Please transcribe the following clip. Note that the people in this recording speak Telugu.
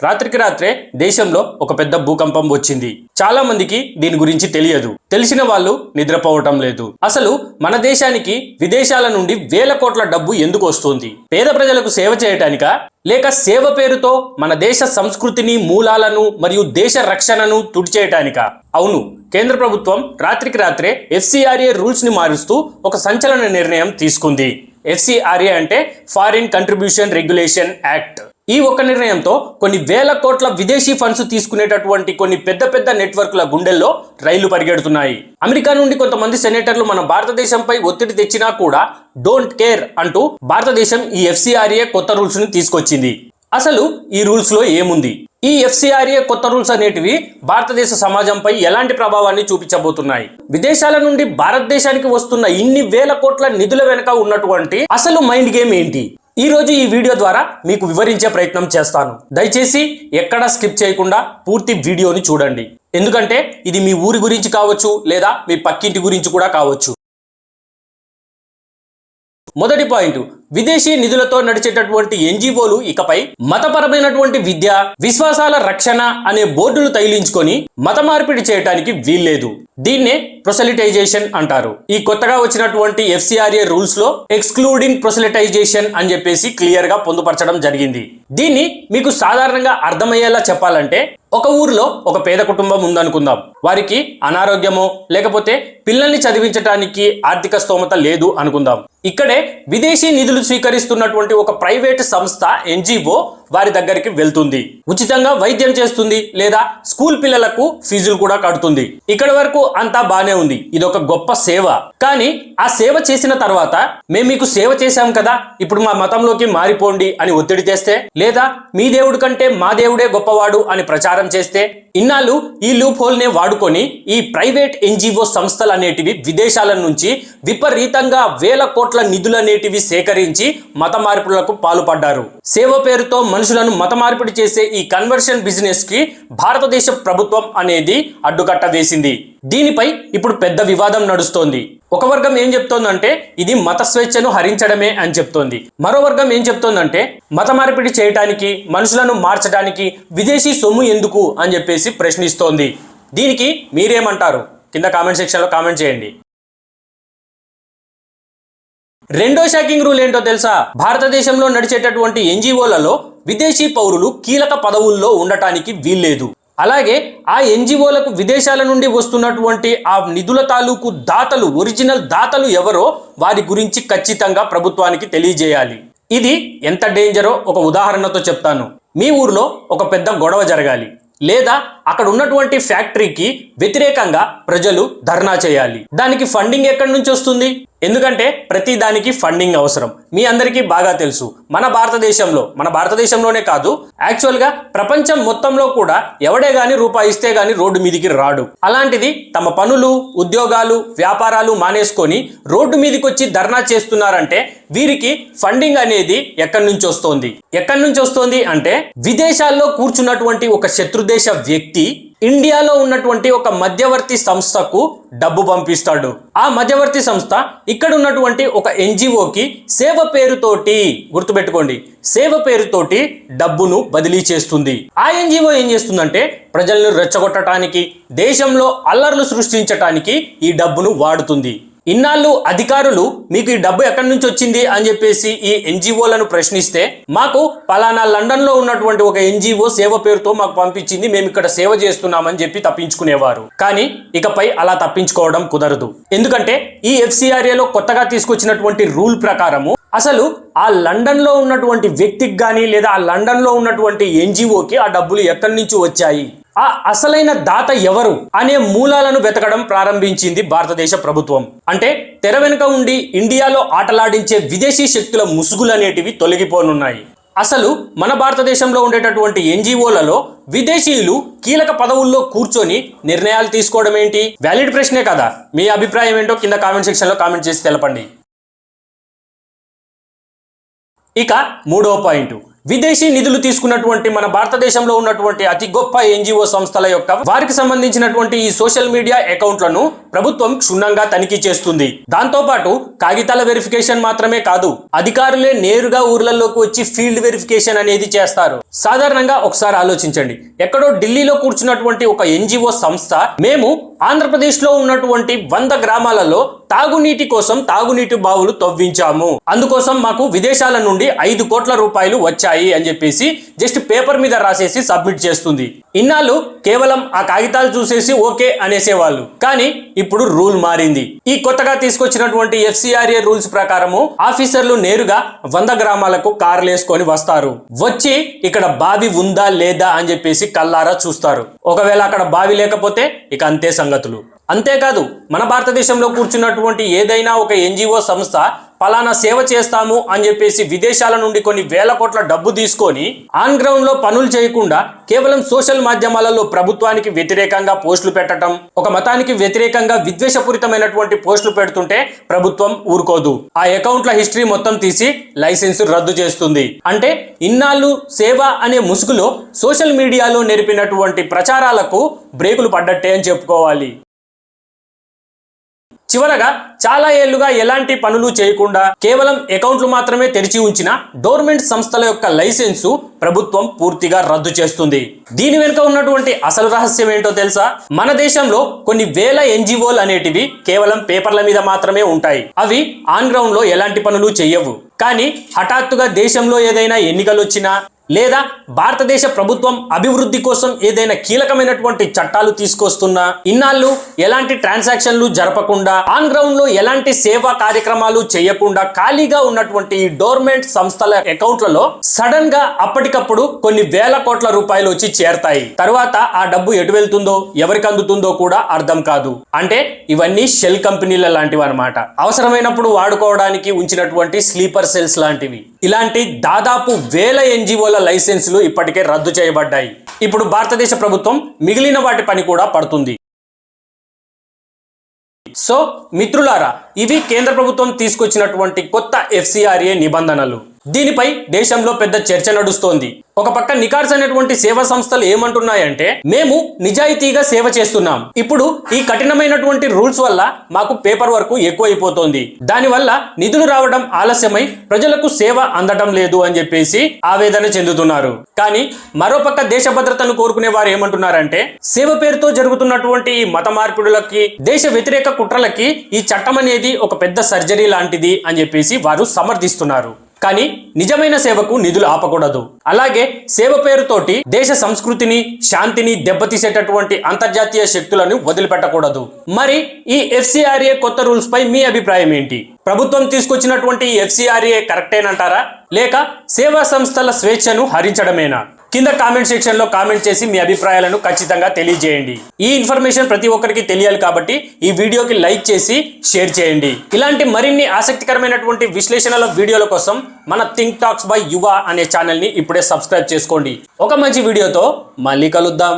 రాత్రికి రాత్రే దేశంలో ఒక పెద్ద భూకంపం వచ్చింది. చాలా మందికి దీని గురించి తెలియదు. తెలిసిన వాళ్ళు నిద్రపోవటం లేదు. అసలు మన దేశానికి విదేశాల నుండి వేల కోట్ల డబ్బు ఎందుకు వస్తుంది? పేద ప్రజలకు సేవ చేయటానికా, లేక సేవ పేరుతో మన దేశ సంస్కృతిని, మూలాలను మరియు దేశ రక్షణను తుడిచేయటానికా? అవును, కేంద్ర ప్రభుత్వం రాత్రికి రాత్రే FCRA రూల్స్ ని మారుస్తూ ఒక సంచలన నిర్ణయం తీసుకుంది. FCRA అంటే ఫారిన్ కంట్రిబ్యూషన్ రెగ్యులేషన్ యాక్ట్. ఈ ఒక్క నిర్ణయంతో కొన్ని వేల కోట్ల విదేశీ ఫండ్స్ తీసుకునేటటువంటి కొన్ని పెద్ద పెద్ద నెట్వర్క్ల గుండెల్లో రైళ్లు పరిగెడుతున్నాయి. అమెరికా నుండి కొంతమంది సెనేటర్లు మన భారతదేశంపై ఒత్తిడి తెచ్చినా కూడా డోంట్ కేర్ అంటూ భారతదేశం ఈ FCRA కొత్త రూల్స్ ని తీసుకొచ్చింది. అసలు ఈ రూల్స్ లో ఏముంది? ఈ FCRA కొత్త రూల్స్ అనేటివి భారతదేశ సమాజంపై ఎలాంటి ప్రభావాన్ని చూపించబోతున్నాయి? విదేశాల నుండి భారతదేశానికి వస్తున్న ఇన్ని వేల కోట్ల నిధుల వెనుక ఉన్నటువంటి అసలు మైండ్ గేమ్ ఏంటి? ఈ రోజు ఈ వీడియో ద్వారా మీకు వివరించే ప్రయత్నం చేస్తాను. దయచేసి ఎక్కడా స్కిప్ చేయకుండా పూర్తి వీడియోని చూడండి. ఎందుకంటే ఇది మీ ఊరి గురించి కావచ్చు, లేదా మీ పక్కింటి గురించి కూడా కావచ్చు. మొదటి పాయింట్, విదేశీ నిధులతో నడిచేటటువంటి NGOలు ఇకపై మతపరమైనటువంటి విద్య, విశ్వాసాల రక్షణ అనే బోర్డులు తగిలించుకొని మత మార్పిడి చేయడానికి వీల్లేదు. దీన్నే ప్రొసెలిటైజేషన్ అంటారు. ఈ కొత్తగా వచ్చినటువంటి FCRA రూల్స్ లో ఎక్స్క్లూడింగ్ ప్రొసెలిటైజేషన్ అని చెప్పేసి క్లియర్ గా పొందుపరచడం జరిగింది. దీన్ని మీకు సాధారణంగా అర్థమయ్యేలా చెప్పాలంటే, ఒక ఊర్లో ఒక పేద కుటుంబం ఉందనుకుందాం. వారికి అనారోగ్యమో లేకపోతే పిల్లల్ని చదివించడానికి ఆర్థిక స్తోమత లేదు అనుకుందాం. ఇక్కడే విదేశీ నిధులు స్వీకరిస్తున్నటువంటి ఒక ప్రైవేట్ సంస్థ NGO వారి దగ్గరికి వెళ్తుంది. ఉచితంగా వైద్యం చేస్తుంది, లేదా స్కూల్ పిల్లలకు ఫీజులు కూడా కడుతుంది. ఇక్కడ వరకు అంతా బానే ఉంది. ఇది ఒక గొప్ప సేవ. కానీ ఆ సేవ చేసిన తర్వాత, మేము మీకు సేవ చేశాం కదా, ఇప్పుడు మా మతంలోకి మారిపోండి అని ఒత్తిడి తెస్తే, లేదా మీ దేవుడి కంటే మా దేవుడే గొప్పవాడు అని ప్రచారం చేస్తే, ఇన్నాళ్ళు ఈ లూప్ హోల్ నే వాడుకొని ఈ ప్రైవేట్ NGO సంస్థలు అనేటివి విదేశాల నుంచి విపరీతంగా వేల కోట్ల నిధులు అనేటివి సేకరించి మత మార్పులకు పాల్పడ్డారు. సేవ పేరుతో మనుషులను మత మార్పిడి చేసే ఈ కన్వర్షన్ బిజినెస్ కి భారతదేశ ప్రభుత్వం అనేది అడ్డుకట్ట వేసింది. దీనిపై ఇప్పుడు పెద్ద వివాదం నడుస్తోంది. ఒక వర్గం ఏం చెప్తోందంటే ఇది మత స్వేచ్ఛను హరించడమే అని చెప్తోంది. మరో వర్గం ఏం చెప్తోందంటే మత మార్పిడి చేయటానికి, మనుషులను మార్చడానికి విదేశీ సొమ్ము ఎందుకు అని చెప్పేసి ప్రశ్నిస్తోంది. దీనికి మీరేమంటారు? కింద కామెంట్ సెక్షన్ లో కామెంట్ చేయండి. రెండో షాకింగ్ రూల్ ఏంటో తెలుసా? భారతదేశంలో నడిచేటటువంటి NGOలలో విదేశీ పౌరులు కీలక పదవుల్లో ఉండటానికి వీల్లేదు. అలాగే ఆ NGOలకు విదేశాల నుండి వస్తున్నటువంటి ఆ నిధుల తాలూకు దాతలు, ఒరిజినల్ దాతలు ఎవరో వారి గురించి ఖచ్చితంగా ప్రభుత్వానికి తెలియజేయాలి. ఇది ఎంత డేంజరో ఒక ఉదాహరణతో చెప్తాను. మీ ఊర్లో ఒక పెద్ద గొడవ జరగాలి, లేదా అక్కడ ఉన్నటువంటి ఫ్యాక్టరీకి వ్యతిరేకంగా ప్రజలు ధర్నా చేయాలి. దానికి ఫండింగ్ ఎక్కడి నుంచి వస్తుంది? ఎందుకంటే ప్రతి దానికి ఫండింగ్ అవసరం. మీ అందరికీ బాగా తెలుసు, మన భారతదేశంలోనే కాదు, యాక్చువల్ గా ప్రపంచం మొత్తంలో కూడా ఎవడే గాని రూపాయి ఇస్తే గాని రోడ్డు మీదికి రాడు. అలాంటిది తమ పనులు, ఉద్యోగాలు, వ్యాపారాలు మానేసుకొని రోడ్డు మీదకి వచ్చి ధర్నా చేస్తున్నారంటే వీరికి ఫండింగ్ అనేది ఎక్కడి నుంచి వస్తోంది అంటే, విదేశాల్లో కూర్చున్నటువంటి ఒక శత్రుదేశ వ్యక్తి ఇండియాలో ఉన్నటువంటి ఒక మధ్యవర్తి సంస్థకు డబ్బు పంపిస్తాడు. ఆ మధ్యవర్తి సంస్థ ఇక్కడ ఉన్నటువంటి ఒక NGOకి సేవ పేరుతోటి, గుర్తుపెట్టుకోండి, సేవ పేరుతోటి డబ్బును బదిలీ చేస్తుంది. ఆ NGO ఏం చేస్తుందంటే ప్రజలను రెచ్చగొట్టడానికి, దేశంలో అల్లర్లు సృష్టించడానికి ఈ డబ్బును వాడుతుంది. ఇన్నాళ్ళు అధికారులు మీకు ఈ డబ్బు ఎక్కడి నుంచి వచ్చింది అని చెప్పేసి ఈ NGOలను ప్రశ్నిస్తే, మాకు పలానా లండన్ లో ఉన్నటువంటి ఒక NGO సేవ పేరుతో మాకు పంపించింది, మేము ఇక్కడ సేవ చేస్తున్నామని చెప్పి తప్పించుకునేవారు. కానీ ఇకపై అలా తప్పించుకోవడం కుదరదు. ఎందుకంటే ఈ FCRAలో కొత్తగా తీసుకొచ్చినటువంటి రూల్ ప్రకారము అసలు ఆ లండన్ లో ఉన్నటువంటి వ్యక్తికి కానీ, లేదా ఆ లండన్ లో ఉన్నటువంటి NGOకి ఆ డబ్బులు ఎక్కడి నుంచి వచ్చాయి, ఆ అసలైన దాత ఎవరు అనే మూలాలను వెతకడం ప్రారంభించింది భారతదేశ ప్రభుత్వం. అంటే తెర వెనుక ఉండి ఇండియాలో ఆటలాడించే విదేశీ శక్తుల ముసుగులు అనేటివి తొలగిపోనున్నాయి. అసలు మన భారతదేశంలో ఉండేటటువంటి NGOలలో విదేశీయులు కీలక పదవుల్లో కూర్చొని నిర్ణయాలు తీసుకోవడం ఏంటి? వ్యాలిడ్ ప్రశ్నే కదా. మీ అభిప్రాయం ఏంటో కింద కామెంట్ సెక్షన్ లో కామెంట్ చేసి తెలపండి. ఇక మూడవ పాయింట్, విదేశీ నిధులు తీసుకున్నటువంటి మన భారతదేశంలో ఉన్నటువంటి అతి గొప్ప ఎన్జిఓ సంస్థల యొక్క వారికి సంబంధించినటువంటి ఈ సోషల్ మీడియా అకౌంట్లను ప్రభుత్వం క్షుణ్ణంగా తనిఖీ చేస్తుంది. దాంతో పాటు కాగితాల వెరిఫికేషన్ మాత్రమే కాదు, అధికారులే నేరుగా ఊర్లలోకి వచ్చి ఫీల్డ్ వెరిఫికేషన్ అనేది చేస్తారు. సాధారణంగా ఒకసారి ఆలోచించండి, ఎక్కడో ఢిల్లీలో కూర్చున్నటువంటి ఒక ఎన్జిఓ సంస్థ మేము ఆంధ్రప్రదేశ్ లో ఉన్నటువంటి 100 గ్రామాలలో తాగునీటి కోసం తాగునీటి బావులు తవ్వించాము, అందుకోసం మాకు విదేశాల నుండి 5 కోట్ల రూపాయలు వచ్చాయి అని చెప్పేసి జస్ట్ పేపర్ మీద రాసేసి సబ్మిట్ చేస్తుంది. ఇన్నాళ్ళు కేవలం ఆ కాగితాలు చూసేసి ఓకే అనేసేవాళ్ళు, కానీ ఇప్పుడు రూల్ మారింది. ఈ కొత్తగా తీసుకొచ్చినటువంటి FCRA రూల్స్ ప్రకారము ఆఫీసర్లు నేరుగా 100 గ్రామాలకు కార్లు వేసుకొని వస్తారు. వచ్చి ఇక్కడ బావి ఉందా లేదా అని చెప్పేసి కల్లారా చూస్తారు. ఒకవేళ అక్కడ బావి లేకపోతే ఇక అంతే సంగతులు. అంతేకాదు, మన భారతదేశంలో కూర్చున్నటువంటి ఏదైనా ఒక ఎన్జిఓ సంస్థ పలానా సేవ చేస్తాము అని చెప్పేసి విదేశాల నుండి కొన్ని వేల కోట్ల డబ్బు తీసుకొని ఆన్ గ్రౌండ్ లో పనులు చేయకుండా కేవలం సోషల్ మాధ్యమాలలో ప్రభుత్వానికి వ్యతిరేకంగా పోస్టులు పెట్టడం, ఒక మతానికి వ్యతిరేకంగా విద్వేషపూరితమైనటువంటి పోస్టులు పెడుతుంటే ప్రభుత్వం ఊరుకోదు. ఆ అకౌంట్ల హిస్టరీ మొత్తం తీసి లైసెన్స్ రద్దు చేస్తుంది. అంటే ఇన్నాళ్ళు సేవ అనే ముసుగులో సోషల్ మీడియాలో నేర్పినటువంటి ప్రచారాలకు బ్రేకులు పడ్డట్టే అని చెప్పుకోవాలి. చివరగా చాలా ఏళ్లుగా ఎలాంటి పనులు చేయకుండా కేవలం అకౌంట్లు మాత్రమే తెరిచి ఉంచిన గవర్నమెంట్ సంస్థల యొక్క లైసెన్సు ప్రభుత్వం పూర్తిగా రద్దు చేస్తుంది. దీని వెనుక ఉన్నటువంటి అసలు రహస్యం ఏంటో తెలుసా? మన దేశంలో కొన్ని వేల ఎన్జిఓలు అనేటివి కేవలం పేపర్ల మీద మాత్రమే ఉంటాయి. అవి ఆన్ గ్రౌండ్ లో ఎలాంటి పనులు చెయ్యవు. కానీ హఠాత్తుగా దేశంలో ఏదైనా ఎన్నికలు వచ్చినా లేదా భారతదేశ ప్రభుత్వం అభివృద్ధి కోసం ఏదైనా కీలకమైనటువంటి చట్టాలు తీసుకొస్తున్నా, ఇన్నాళ్ళు ఎలాంటి ట్రాన్సాక్షన్లు జరపకుండా ఆన్ గ్రౌండ్ లో ఎలాంటి సేవా కార్యక్రమాలు చేయకుండా ఖాళీగా ఉన్నటువంటి ఈ గవర్నమెంట్ సంస్థల అకౌంట్లలో సడన్ గా అప్పటికప్పుడు కొన్ని వేల కోట్ల రూపాయలు వచ్చి చేరతాయి. తర్వాత ఆ డబ్బు ఎటు వెళ్తుందో ఎవరికి అందుతుందో కూడా అర్థం కాదు. అంటే ఇవన్నీ షెల్ కంపెనీల లాంటివి అన్నమాట. అవసరమైనప్పుడు వాడుకోవడానికి ఉంచినటువంటి స్లీపర్ సెల్స్ లాంటివి. ఇలాంటి దాదాపు వేల ఎన్జిఓల లైసెన్సులు ఇప్పటికే రద్దు చేయబడ్డాయి. ఇప్పుడు భారతదేశ ప్రభుత్వం మిగిలిన వాటి పని కూడా పడుతుంది. సో మిత్రులారా, ఇవి కేంద్ర ప్రభుత్వం తీసుకొచ్చినటువంటి కొత్త FCRA నిబంధనలు. దీనిపై దేశంలో పెద్ద చర్చ నడుస్తోంది. ఒక పక్క నికార్స్ అనేటువంటి సేవా సంస్థలు ఏమంటున్నాయంటే, మేము నిజాయితీగా సేవ చేస్తున్నాం, ఇప్పుడు ఈ కఠినమైనటువంటి రూల్స్ వల్ల మాకు పేపర్ వర్క్ ఎక్కువైపోతోంది, దానివల్ల నిధులు రావడం ఆలస్యమై ప్రజలకు సేవ అందడం లేదు అని చెప్పేసి ఆవేదన చెందుతున్నారు. కానీ మరోపక్క దేశ భద్రతను కోరుకునే వారు ఏమంటున్నారంటే, సేవ పేరుతో జరుగుతున్నటువంటి ఈ మత మార్పిడులకి, దేశ వ్యతిరేక కుట్రలకి ఈ చట్టం అనేది ఒక పెద్ద సర్జరీ లాంటిది అని చెప్పేసి వారు సమర్థిస్తున్నారు. కానీ నిజమైన సేవకు నిధులు ఆపకూడదు. అలాగే సేవ పేరుతోటి దేశ సంస్కృతిని, శాంతిని దెబ్బతీసేటటువంటి అంతర్జాతీయ శక్తులను వదిలిపెట్టకూడదు. మరి ఈ FCRA కొత్త రూల్స్ పై మీ అభిప్రాయం ఏంటి? ప్రభుత్వం తీసుకొచ్చినటువంటి ఈ FCRA కరెక్టేనంటారా, లేక సేవా సంస్థల స్వేచ్ఛను హరించడమేనా? కింద కామెంట్ సెక్షన్ లో కామెంట్ చేసి మీ అభిప్రాయాలను ఖచ్చితంగా తెలియజేయండి. ఈ ఇన్ఫర్మేషన్ ప్రతి ఒక్కరికి తెలియాలి కాబట్టి ఈ వీడియోకి లైక్ చేసి షేర్ చేయండి. ఇలాంటి మరిన్ని ఆసక్తికరమైనటువంటి విశ్లేషణల వీడియోల కోసం మన థింక్ టాక్స్ బై యువ అనే ఛానల్ ని ఇప్పుడే సబ్స్క్రైబ్ చేసుకోండి. ఒక మంచి వీడియోతో మళ్ళీ కలుద్దాం.